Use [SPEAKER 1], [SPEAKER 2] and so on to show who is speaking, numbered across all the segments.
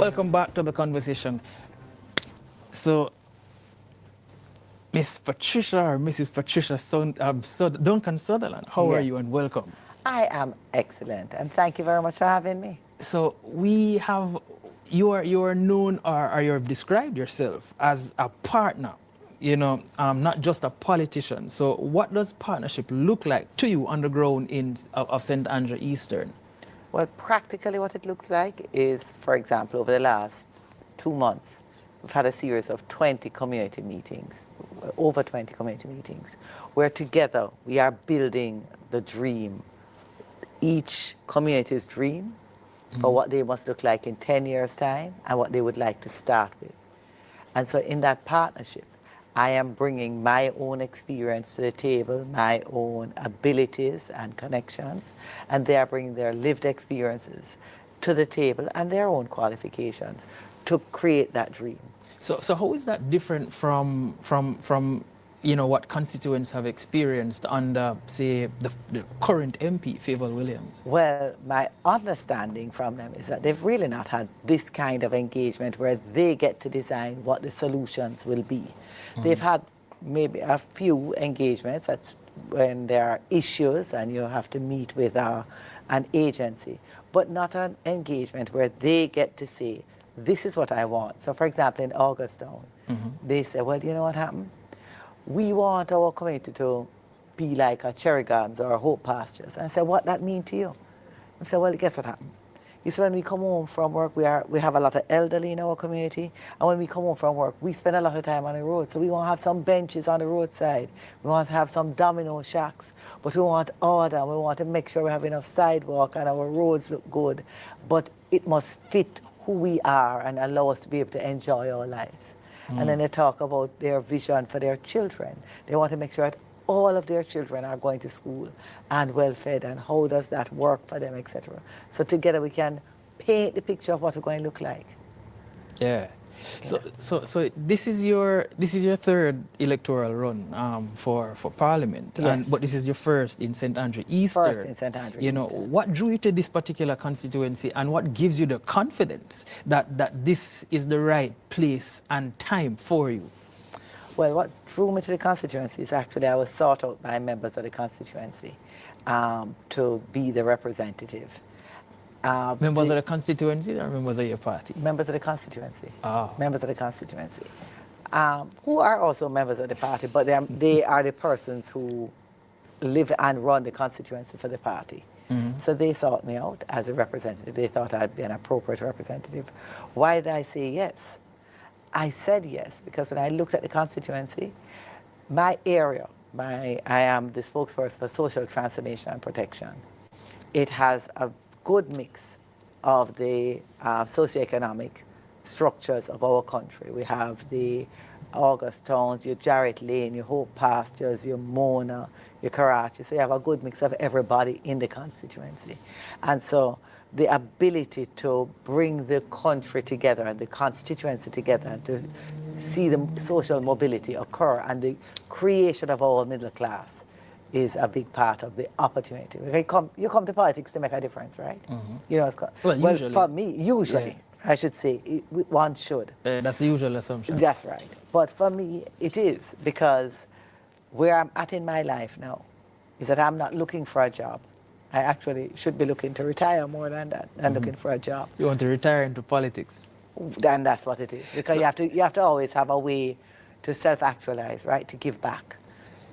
[SPEAKER 1] Welcome back to the conversation. So, Miss Patricia or Mrs. Patricia Duncan Sutherland, how are you and welcome?
[SPEAKER 2] I am excellent, and thank you very much for having me.
[SPEAKER 1] So we have, you are known or you've described yourself as a partner, you know, not just a politician. So what does partnership look like to you on the ground of St. Andrew Eastern?
[SPEAKER 2] Well, practically what it looks like is, for example, over the last 2 months, we've had a series of 20 community meetings, over 20 community meetings, where together we are building the dream, each community's dream for what they must look like in 10 years' time and what they would like to start with. And so in that partnership, I am bringing my own experience to the table, my own abilities and connections, and they are bringing their lived experiences to the table and their own qualifications to create that dream.
[SPEAKER 1] So how is that different from you know, what constituents have experienced under, say, the current MP, Favour Williams?
[SPEAKER 2] Well, my understanding from them is that they've really not had this kind of engagement where they get to design what the solutions will be. They've had maybe a few engagements. That's when there are issues and you have to meet with an agency, but not an engagement where they get to say, this is what I want. So, for example, in Augustown, they say, well, you know what happened? We want our community to be like a Cherry Gardens or a Hope Pastures. And I said, what that mean to you? I said, well, guess what happened? He said, when we come home from work, we have a lot of elderly in our community, and when we come home from work, we spend a lot of time on the road. So we want to have some benches on the roadside. We want to have some domino shacks, but we want order. We want to make sure we have enough sidewalk and our roads look good. But it must fit who we are and allow us to be able to enjoy our lives. And then they talk about their vision for their children. They want to make sure that all of their children are going to school and well-fed, and how does that work for them, etc. So together we can paint the picture of what we're going to look like.
[SPEAKER 1] Yeah. So this is your third electoral run for Parliament,
[SPEAKER 2] Yes.
[SPEAKER 1] but this is your first in St. Andrew Eastern.
[SPEAKER 2] First in St. Andrew
[SPEAKER 1] You know,
[SPEAKER 2] Eastern.
[SPEAKER 1] what drew you to this particular constituency, and what gives you the confidence that this is the right place and time for you?
[SPEAKER 2] Well, what drew me to the constituency is actually I was sought out by members of the constituency to be the representative.
[SPEAKER 1] Members of the constituency or members of your party?
[SPEAKER 2] Members of the constituency.
[SPEAKER 1] Ah.
[SPEAKER 2] Members of the constituency. Who are also members of the party, but they are the persons who live and run the constituency for the party. So they sought me out as a representative. They thought I'd be an appropriate representative. Why did I say yes? I said yes because when I looked at the constituency, my area, I am the spokesperson for social transformation and protection. It has a good mix of the socioeconomic structures of our country. We have the August Towns, your Jarrett Lane, your Hope Pastures, your Mona, your Karachi. So you have a good mix of everybody in the constituency. And so the ability to bring the country together and the constituency together and to see the social mobility occur and the creation of our middle class is a big part of the opportunity. You come to politics to make a difference, right? You know,
[SPEAKER 1] Usually.
[SPEAKER 2] for me, usually, I should say, one should.
[SPEAKER 1] That's the usual assumption.
[SPEAKER 2] That's right. But for me, it is, because where I'm at in my life now is that I'm not looking for a job. I actually should be looking to retire more than that, than looking for a job.
[SPEAKER 1] You want to retire into politics?
[SPEAKER 2] And that's what it is. Because you have to always have a way to self-actualize, right? To give back,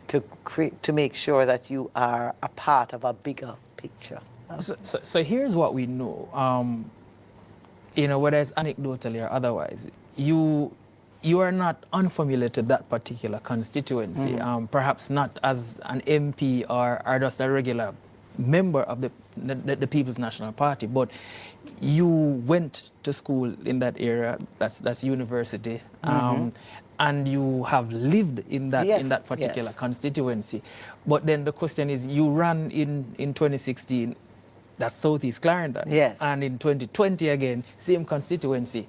[SPEAKER 2] to make sure that you are a part of a bigger picture.
[SPEAKER 1] So here's what we know. You know, whether it's anecdotally or otherwise, you are not unfamiliar to that particular constituency. Perhaps not as an MP or just a regular member of the People's National Party, but you went to school in that area. That's university, and you have lived in that particular constituency. But then the question is, you ran in 2016. That's Southeast Clarendon.
[SPEAKER 2] Yes.
[SPEAKER 1] And in 2020 again, same constituency.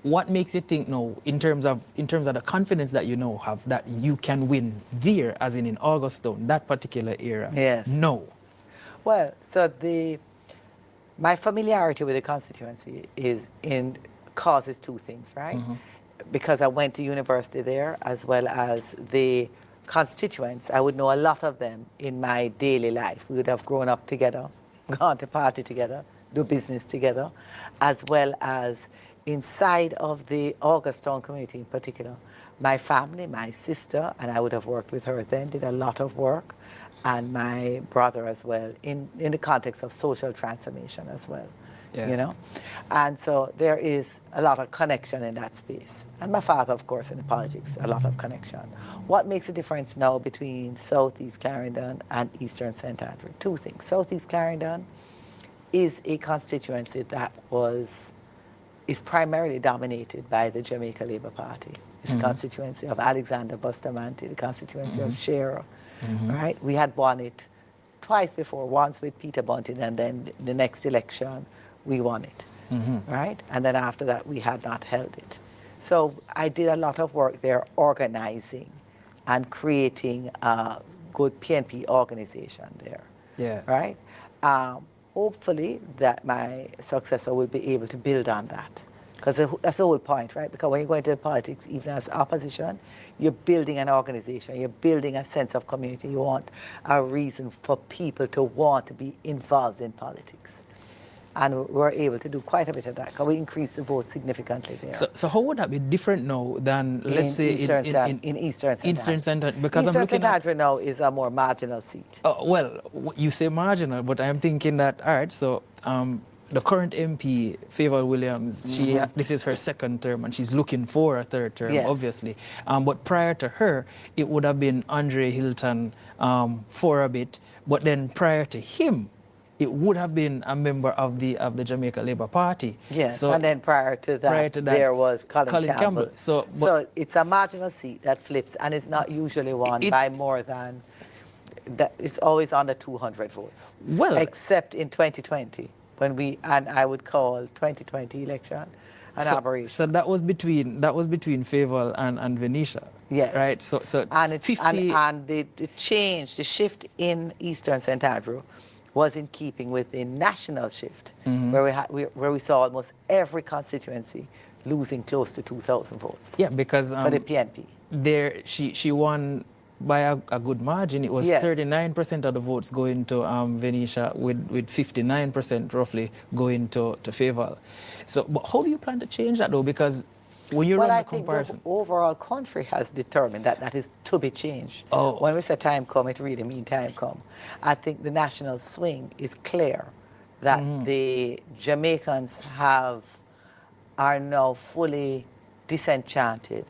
[SPEAKER 1] What makes you think now, in terms of the confidence that you now have, that you can win there, as in Augustown, that particular area?
[SPEAKER 2] Yes.
[SPEAKER 1] No.
[SPEAKER 2] Well, so the, My familiarity with the constituency causes two things, right? Because I went to university there, as well as the constituents. I would know a lot of them in my daily life. We would have grown up together, gone to party together, do business together, as well as inside of the Augustown community in particular. My family, my sister, and I would have worked with her then, did a lot of work, and my brother as well, in the context of social transformation as well.
[SPEAKER 1] Yeah.
[SPEAKER 2] You know, and so there is a lot of connection in that space. And my father, of course, in the politics, a lot of connection. What makes a difference now between Southeast Clarendon and Eastern St. Andrew? Two things. Southeast Clarendon is a constituency that is primarily dominated by the Jamaica Labour Party. It's the constituency of Alexander Bustamante, the constituency of Shearer, right? We had won it twice before, once with Peter Bunting, and then the next election, we won it, right? And then after that, we had not held it. So I did a lot of work there organizing and creating a good PNP organization there,
[SPEAKER 1] Yeah.
[SPEAKER 2] right? Hopefully that my successor will be able to build on that. Because that's the whole point, right? Because when you go into politics, even as opposition, you're building an organization, you're building a sense of community. You want a reason for people to want to be involved in politics. And we're able to do quite a bit of that because we increased the vote significantly there.
[SPEAKER 1] So how would that be different now than, let's say,
[SPEAKER 2] in Eastern
[SPEAKER 1] St. Andrew? Because
[SPEAKER 2] Eastern
[SPEAKER 1] I'm looking
[SPEAKER 2] St. Andrew now is a more marginal seat.
[SPEAKER 1] Well, you say marginal, but I'm thinking that, all right, so the current MP, Favour Williams, this is her second term, and she's looking for a third term,
[SPEAKER 2] Yes.
[SPEAKER 1] obviously. But prior to her, it would have been Andre Hilton for a bit. But then prior to him, it would have been a member of the Jamaica Labour Party.
[SPEAKER 2] Yes,
[SPEAKER 1] So
[SPEAKER 2] and then prior to that, there was Colin Campbell.
[SPEAKER 1] So
[SPEAKER 2] it's a marginal seat that flips, and it's not usually won by more than, it's always under 200 votes.
[SPEAKER 1] Well,
[SPEAKER 2] except in 2020, and I would call 2020 election an aberration.
[SPEAKER 1] So that was between Favour and Venetia.
[SPEAKER 2] Yes.
[SPEAKER 1] Right. So
[SPEAKER 2] and it's,
[SPEAKER 1] 50.
[SPEAKER 2] and the change, the shift in Eastern St. Andrew was in keeping with the national shift, where we saw almost every constituency losing close to 2,000 votes.
[SPEAKER 1] Yeah, because
[SPEAKER 2] for the PNP.
[SPEAKER 1] There, she won by a good margin. It was 39% of the votes going to Venetia, with 59% roughly going to Favour. So, but how do you plan to change that though? Because when you run the comparison,
[SPEAKER 2] the overall country has determined that is to be changed.
[SPEAKER 1] Oh.
[SPEAKER 2] When we say time come, it really means time come. I think the national swing is clear that the Jamaicans are now fully disenchanted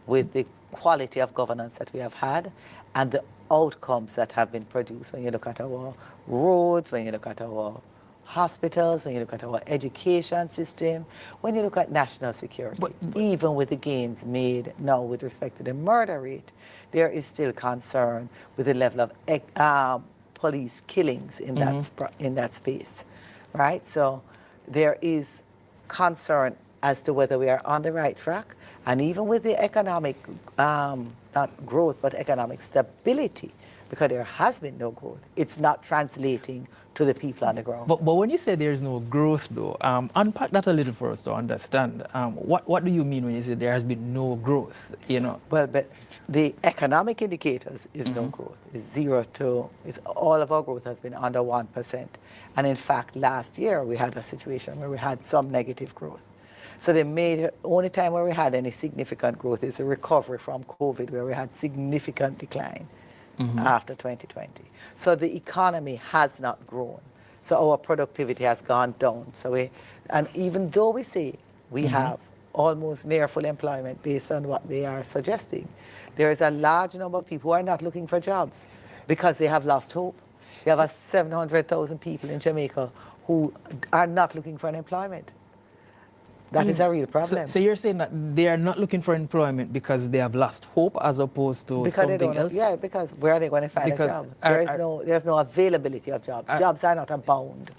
[SPEAKER 2] with the quality of governance that we have had and the outcomes that have been produced. When you look at our roads, when you look at our hospitals, when you look at our education system, when you look at national security, even with the gains made now with respect to the murder rate, there is still concern with the level of police killings in that space, right? So there is concern as to whether we are on the right track, and even with the economic, not growth, but economic stability, because there has been no growth, it's not translating to the people on the ground.
[SPEAKER 1] But when you say there's no growth, though, unpack that a little for us to understand. What do you mean when you say there has been no growth? You know.
[SPEAKER 2] Well, but the economic indicators is no growth. It's 0 to. All of our growth has been under 1%, and in fact, last year we had a situation where we had some negative growth. So the only time where we had any significant growth is a recovery from COVID, where we had significant decline. After 2020. So the economy has not grown. So our productivity has gone down. And even though we say we have almost near full employment based on what they are suggesting, there is a large number of people who are not looking for jobs because they have lost hope. You have 700,000 people in Jamaica who are not looking for an employment. That is a real problem.
[SPEAKER 1] So you're saying that they are not looking for employment because they have lost hope as opposed to something else?
[SPEAKER 2] Yeah, because where are they going to find a job? There's no availability of jobs. Jobs are not abound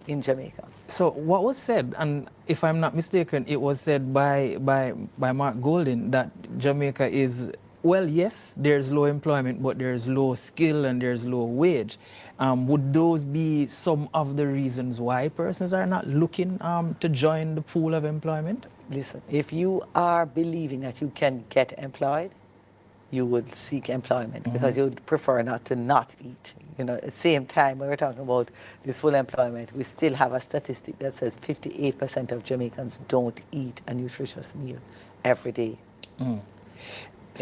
[SPEAKER 2] in Jamaica.
[SPEAKER 1] So what was said, and if I'm not mistaken, it was said by Mark Golding that Jamaica is Well, yes, there's low employment, but there's low skill and there's low wage. Would those be some of the reasons why persons are not looking to join the pool of employment?
[SPEAKER 2] Listen, if you are believing that you can get employed, you would seek employment because you would prefer not to not eat. You know, at the same time, when we're talking about this full employment, we still have a statistic that says 58% of Jamaicans don't eat a nutritious meal every day. There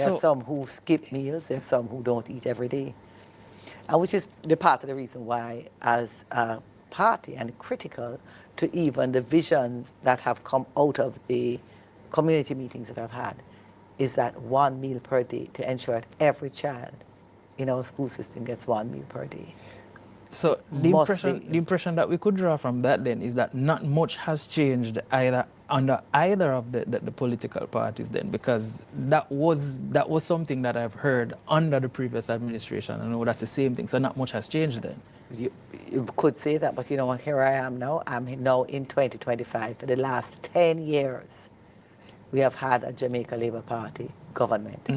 [SPEAKER 2] are some who skip meals, there are some who don't eat every day. And which is the part of the reason why, as a party, and critical to even the visions that have come out of the community meetings that I've had, is that 1 meal per day to ensure that every child in our school system gets 1 meal per day.
[SPEAKER 1] So the impression that we could draw from that then is that not much has changed under either of the political parties then, because that was something that I've heard under the previous administration. I know that's the same thing, so not much has changed then.
[SPEAKER 2] You could say that, but you know, here I am now. I'm now in 2025. For the last 10 years, we have had a Jamaica Labour Party government.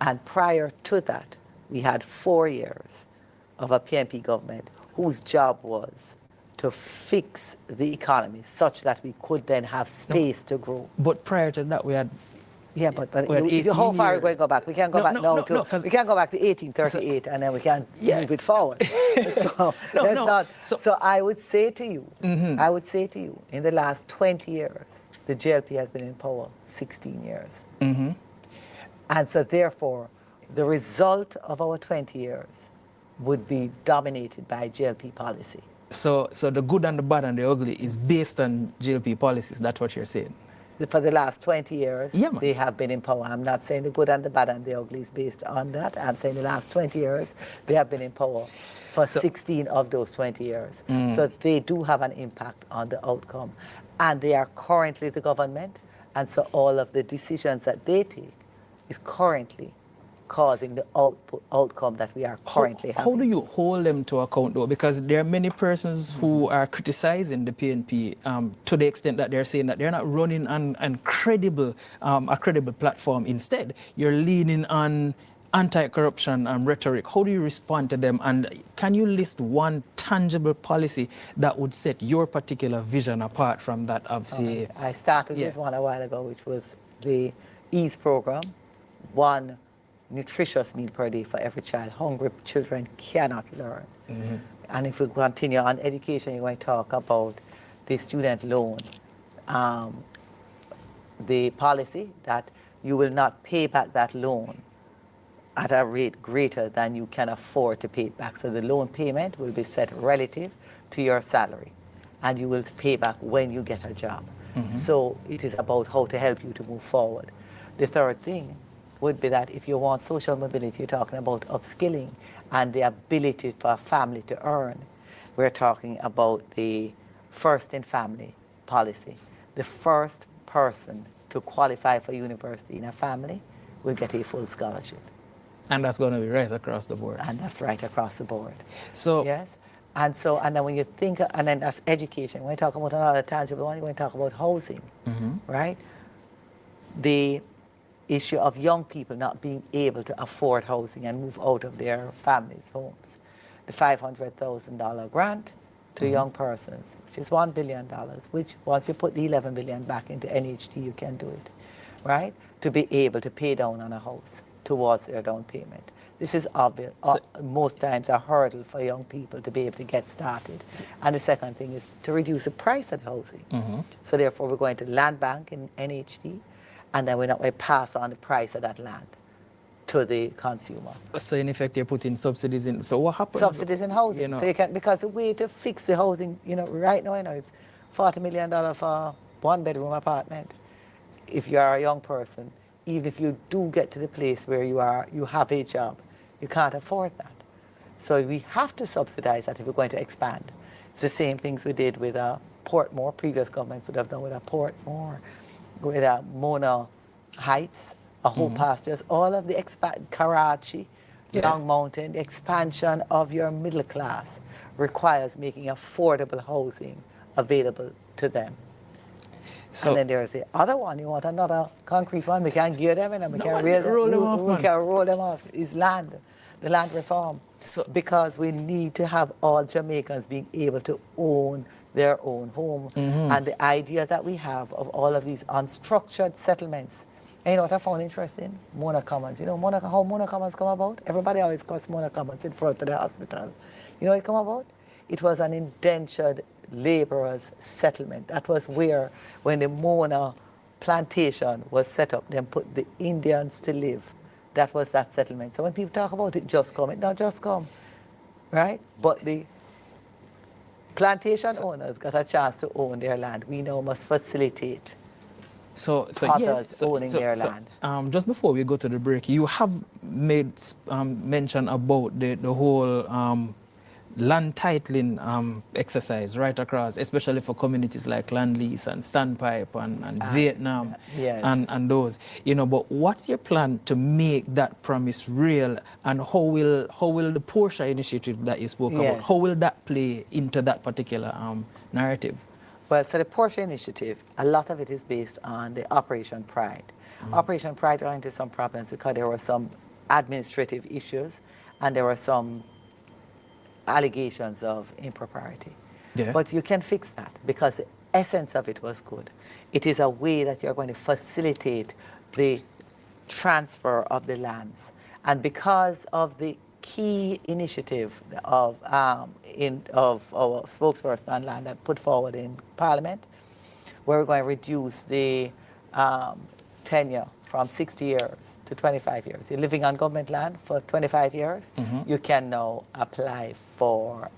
[SPEAKER 2] And prior to that, we had 4 years of a PNP government whose job was to fix the economy such that we could then have space to grow.
[SPEAKER 1] But prior to that, we had...
[SPEAKER 2] Yeah, but how far are we going to go back? We can't go back now we can't go back to 1838 and then we can't move it forward. So I would say to you, in the last 20 years, the JLP has been in power 16 years. And so therefore, the result of our 20 years would be dominated by JLP policy.
[SPEAKER 1] So the good and the bad and the ugly is based on JLP policies, that's what you're saying?
[SPEAKER 2] For the last 20 years, they have been in power. I'm not saying the good and the bad and the ugly is based on that. I'm saying the last 20 years, they have been in power for 16 of those 20 years. So they do have an impact on the outcome. And they are currently the government, and so all of the decisions that they take is currently causing the outcome that we are currently having.
[SPEAKER 1] How do you hold them to account, though? Because there are many persons who are criticizing the PNP to the extent that they're saying that they're not running on a credible platform. Instead, you're leaning on anti-corruption rhetoric. How do you respond to them? And can you list one tangible policy that would set your particular vision apart from that of, say...
[SPEAKER 2] I started with one a while ago, which was the EASE program, 1 nutritious meal per day for every child. Hungry children cannot learn. And if we continue on education, you're going to talk about the student loan, the policy that you will not pay back that loan at a rate greater than you can afford to pay it back. So the loan payment will be set relative to your salary, and you will pay back when you get a job. So it is about how to help you to move forward. The third thing would be that if you want social mobility, you're talking about upskilling and the ability for a family to earn. We're talking about the first in family policy. The first person to qualify for university in a family will get a full scholarship.
[SPEAKER 1] And that's going to be right across the board.
[SPEAKER 2] And that's right across the board.
[SPEAKER 1] So
[SPEAKER 2] yes. And then when you think, and then that's education. When you talk about another tangible one, you're going to talk about housing, right? The issue of young people not being able to afford housing and move out of their families' homes. The $500,000 grant to young persons, which is $1 billion, which once you put the $11 billion back into NHT, you can do it, right? To be able to pay down on a house towards their down payment. This is obvious, most times a hurdle for young people to be able to get started. And the second thing is to reduce the price of the housing. So therefore we're going to land bank in NHT, and then we're not going to pass on the price of that land to the consumer.
[SPEAKER 1] So in effect, you're putting subsidies in. So what happens?
[SPEAKER 2] Subsidies in housing.
[SPEAKER 1] You know.
[SPEAKER 2] So you can, because the way to fix the housing, right now, it's $40 million for a 1-bedroom apartment. If you are a young person, even if you do get to the place where you have a job, you can't afford that. So we have to subsidize that if we're going to expand. It's the same things we did with Portmore. Previous governments would have done with Portmore, with Mona Heights, Hope Pastures, all of the Karachi, Long Mountain, the expansion of your middle class requires making affordable housing available to them.
[SPEAKER 1] So
[SPEAKER 2] and then there's the other one. You want another concrete one? We can't gear them in and we
[SPEAKER 1] No,
[SPEAKER 2] can't
[SPEAKER 1] man, roll them off,
[SPEAKER 2] we
[SPEAKER 1] man.
[SPEAKER 2] can roll them off. It's land, the land reform.
[SPEAKER 1] So-
[SPEAKER 2] Because we need to have all Jamaicans being able to own their own home. And the idea that we have of all of these unstructured settlements. And you know what I found interesting? Mona Commons. You know how Mona Commons come about? Everybody always calls Mona Commons in front of the hospital. You know what it come about? It was an indentured laborers settlement. That was where, when the Mona plantation was set up, then put the Indians to live. That was that settlement. So when people talk about it just come, it not just come, right? But the plantation owners got a chance to own their land. We now must facilitate others owning their land.
[SPEAKER 1] Just before we go to the break, you have made mention about the whole land titling exercise right across, especially for communities like Land Lease and Standpipe and Vietnam
[SPEAKER 2] yes.
[SPEAKER 1] and those. You know, but what's your plan to make that promise real, and how will the Portia initiative that you spoke about, how will that play into that particular narrative?
[SPEAKER 2] Well, so the Portia initiative, a lot of it is based on the Operation Pride. Operation Pride ran into some problems because there were some administrative issues and there were some allegations of impropriety.
[SPEAKER 1] Yeah.
[SPEAKER 2] But you can fix that because the essence of it was good. It is a way that you're going to facilitate the transfer of the lands. And because of the key initiative of our spokesperson on land that put forward in Parliament, where we're going to reduce the tenure from 60 years to 25 years. You're living on government land for 25 years, you can now apply for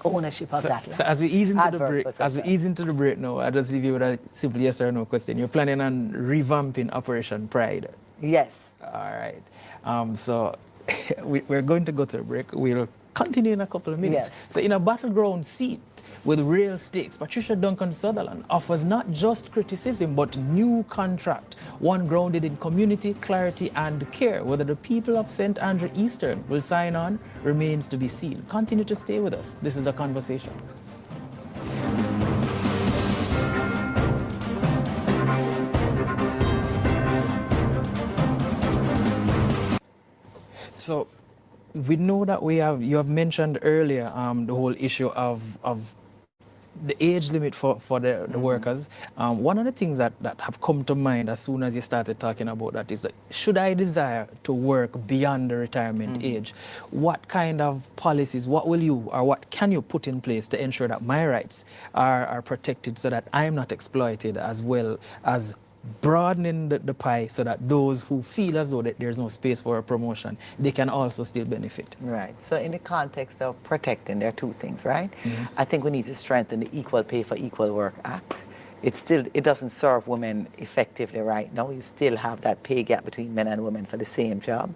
[SPEAKER 2] ownership of that land.
[SPEAKER 1] So as we ease into the break, now, I just leave you with a simple yes or no question. You're planning on revamping Operation Pride?
[SPEAKER 2] Yes.
[SPEAKER 1] All right. So we're going to go to a break. We'll continue in a couple of minutes.
[SPEAKER 2] Yes.
[SPEAKER 1] So in a battleground seat with real stakes, Patricia Duncan Sutherland offers not just criticism, but new contract, one grounded in community, clarity, and care. Whether the people of St. Andrew Eastern will sign on remains to be seen. Continue to stay with us. This is A Conversation. So we know that you have mentioned earlier the whole issue of the age limit for the workers. One of the things that have come to mind as soon as you started talking about that is that should I desire to work beyond the retirement age, what kind of policies, what will you or what can you put in place to ensure that my rights are protected so that I am not exploited, as well as broadening the pie so that those who feel as though that there's no space for a promotion, they can also still benefit?
[SPEAKER 2] Right. So in the context of protecting, there are two things, right? I think we need to strengthen the Equal Pay for Equal Work Act. It doesn't serve women effectively right now. You still have that pay gap between men and women for the same job.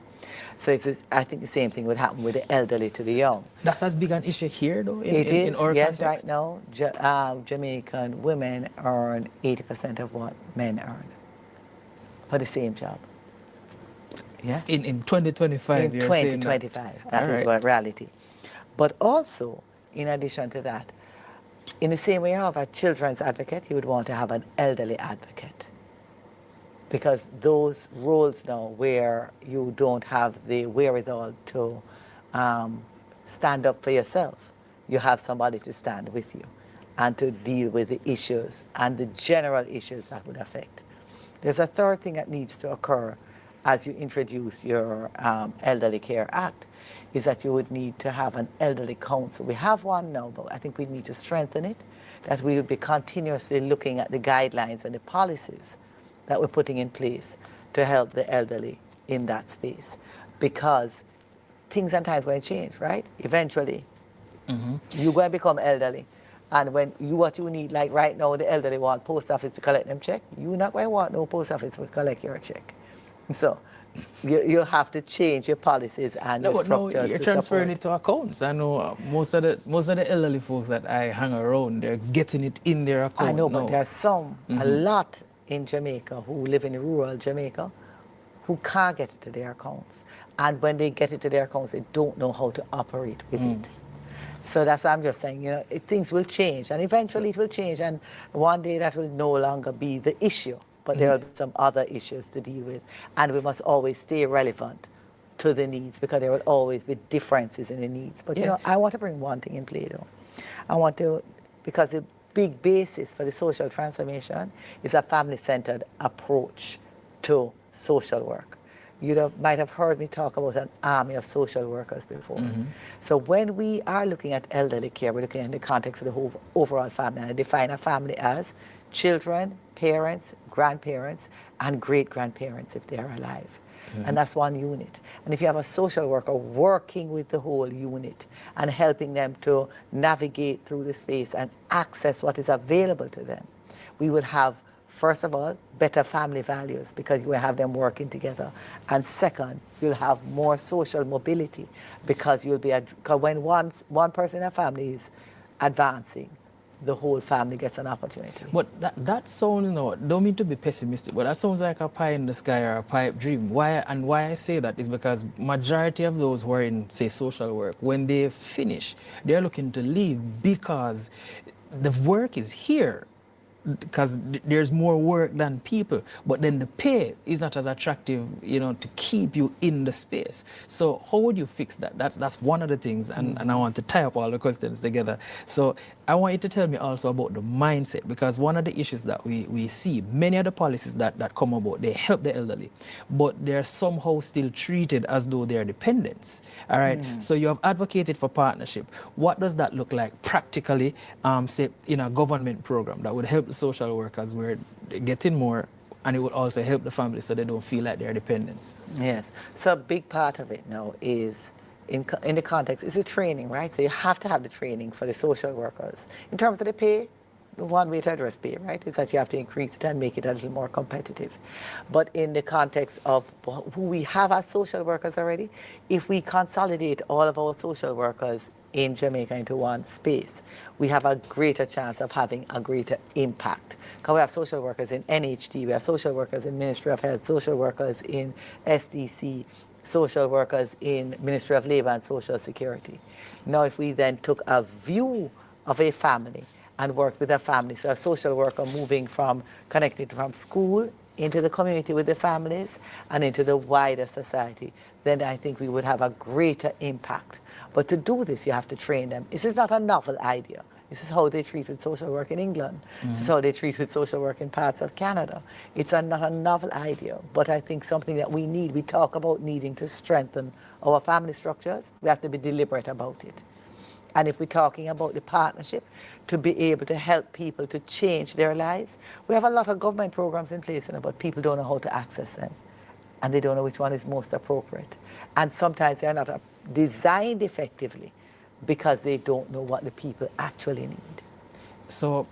[SPEAKER 2] So I think the same thing would happen with the elderly to the young.
[SPEAKER 1] That's as big an issue here, though,
[SPEAKER 2] in our
[SPEAKER 1] context?
[SPEAKER 2] Right now, Jamaican women earn 80% of what men earn for the same job. Yeah.
[SPEAKER 1] In 2025,
[SPEAKER 2] in 2025, that is what reality. But also, in addition to that, in the same way you have a children's advocate, you would want to have an elderly advocate. Because those roles now where you don't have the wherewithal to stand up for yourself, you have somebody to stand with you and to deal with the issues and the general issues that would affect. There's a third thing that needs to occur as you introduce your Elderly Care Act, is that you would need to have an elderly council. We have one now, but I think we need to strengthen it, that we would be continuously looking at the guidelines and the policies that we're putting in place to help the elderly in that space. Because things and times going to change, right? Eventually, you're going to become elderly. And when what you need, like right now, the elderly want post office to collect them check, you're not going to want no post office to collect your check. So you have to change your policies and your structures.
[SPEAKER 1] No, you're transferring it to accounts. I know most of the elderly folks that I hang around, they're getting it in their account.
[SPEAKER 2] I know, but there are some, a lot in Jamaica who live in rural Jamaica who can't get it to their accounts. And when they get it to their accounts, they don't know how to operate with it. So that's what I'm just saying, you know, things will change, and eventually it will change, and one day that will no longer be the issue, but there will be some other issues to deal with, and we must always stay relevant to the needs, because there will always be differences in the needs. But, you know, I want to bring one thing in play, though. I want to, because the big basis for the social transformation is a family-centered approach to social work. You might have heard me talk about an army of social workers before. So when we are looking at elderly care, we're looking in the context of the whole overall family. And I define a family as children, parents, grandparents, and great-grandparents if they are alive. And that's one unit. And if you have a social worker working with the whole unit and helping them to navigate through the space and access what is available to them, we will have, first of all, better family values, because you will have them working together. And second, you'll have more social mobility, because you'll be, because when one person in a family is advancing, the whole family gets an opportunity.
[SPEAKER 1] But that sounds, don't mean to be pessimistic, but that sounds like a pie in the sky or a pipe dream. Why I say that is because majority of those who are in, say, social work, when they finish, they're looking to leave because the work is here, because there's more work than people, but then the pay is not as attractive, to keep you in the space. So how would you fix that? That's one of the things, and I want to tie up all the questions together. So I want you to tell me also about the mindset, because one of the issues that we see, many of the policies that come about, they help the elderly, but they're somehow still treated as though they're dependents, all right? So you have advocated for partnership. What does that look like practically, say, in a government program that would help the social workers where they're getting more, and it would also help the families so they don't feel like they're dependents? Yes.
[SPEAKER 2] So a big part of it now is, in the context, is the training, right? So you have to have the training for the social workers. In terms of the pay, the one way to address pay, right, is that you have to increase it and make it a little more competitive. But in the context of who we have as social workers already, if we consolidate all of our social workers in Jamaica into one space, we have a greater chance of having a greater impact. Because we have social workers in NHT, we have social workers in Ministry of Health, social workers in SDC, social workers in Ministry of Labour and Social Security. Now, if we then took a view of a family and worked with a family, so a social worker moving from, connected from school into the community with the families and into the wider society, then I think we would have a greater impact. But to do this, you have to train them. This is not a novel idea. This is how they treat with social work in England. This is how they treat with social work in parts of Canada. It's not a novel idea, but I think something that we need. We talk about needing to strengthen our family structures. We have to be deliberate about it. And if we're talking about the partnership, to be able to help people to change their lives, we have a lot of government programs in place, but people don't know how to access them. And they don't know which one is most appropriate. And sometimes they're not designed effectively because they don't know what the people actually need. So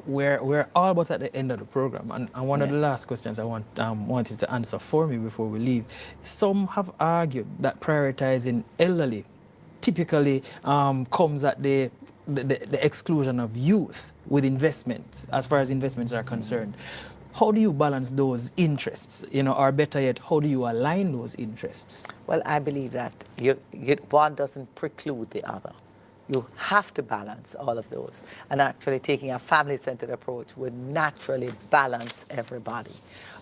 [SPEAKER 1] we're all but at the end of the program, and one of the last questions I wanted to answer for me before we leave. Some have argued that prioritizing elderly typically comes at the exclusion of youth with investments, as far as investments are concerned. How do you balance those interests, or better yet, how do you align those interests?
[SPEAKER 2] Well, I believe that one doesn't preclude the other. You have to balance all of those. And actually taking a family-centered approach would naturally balance everybody.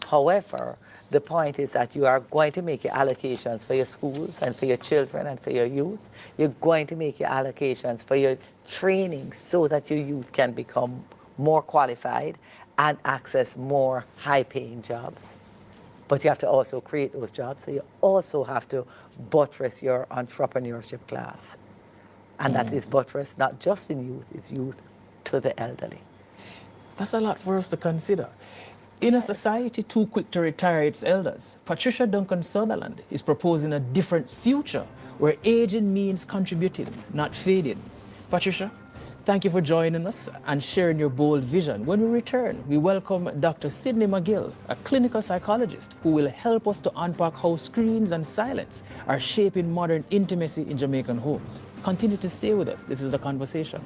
[SPEAKER 2] However, the point is that you are going to make your allocations for your schools and for your children and for your youth. You're going to make your allocations for your training so that your youth can become more qualified and access more high-paying jobs. But you have to also create those jobs, so you also have to buttress your entrepreneurship class. And that is buttress not just in youth, it's youth to the elderly.
[SPEAKER 1] That's a lot for us to consider. In a society too quick to retire its elders, Patricia Duncan Sutherland is proposing a different future where aging means contributing, not fading. Patricia, thank you for joining us and sharing your bold vision. When we return, we welcome Dr. Sydney McGill, a clinical psychologist who will help us to unpack how screens and silence are shaping modern intimacy in Jamaican homes. Continue to stay with us. This is The Conversation.